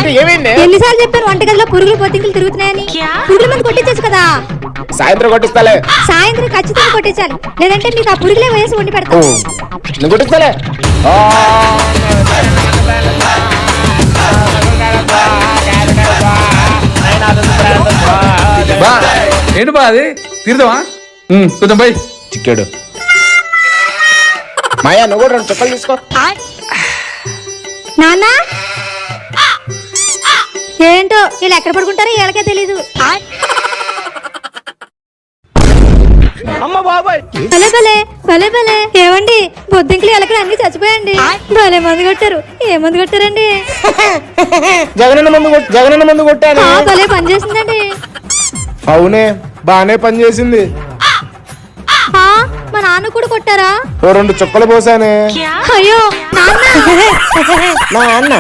ఏంటి ఏమైంది? ఎన్నిసార్లు చెప్పాను వంటగదిలో పురుగులు పొత్తింకులు తిరుగుతున్నాయని? పురుగుల మందు కొట్టించచ్చు కదా. సాయంత్రం కొట్టిస్తాలే. సాయంత్రం ఖచ్చితంగా కొట్టించాలి, లేదంటే మీకు ఆ పురుగులే వేసి వండి పెడతాను. నువ్వు కొట్టిస్తాలే. ఏంటి బా అది తీరుదామా? కొంచెం పోయి చిక్కాడు. మాయా నువ్వు కూడా 2 చుక్కలు తీసుకో. నాన్న ఏంటో వీళ్ళు ఎక్కడ పడుకుంటారో వీళ్ళకే తెలీదు. భలే భలే భలే భలే. ఏమండి బొద్దింకలు ఎలకలు అన్ని చచ్చిపోయండి. భలే మందు కొట్టారు. ఏ మందు కొట్టారండి? జగనన్న మందు కొట్టాను. భలే పని చేసిందండి. అవునే బానే పని చేసింది. మా నాన్న కూడా కొట్టారా? 2 చుక్కలు పోసానే. అయ్యో నాన్న. నా అన్న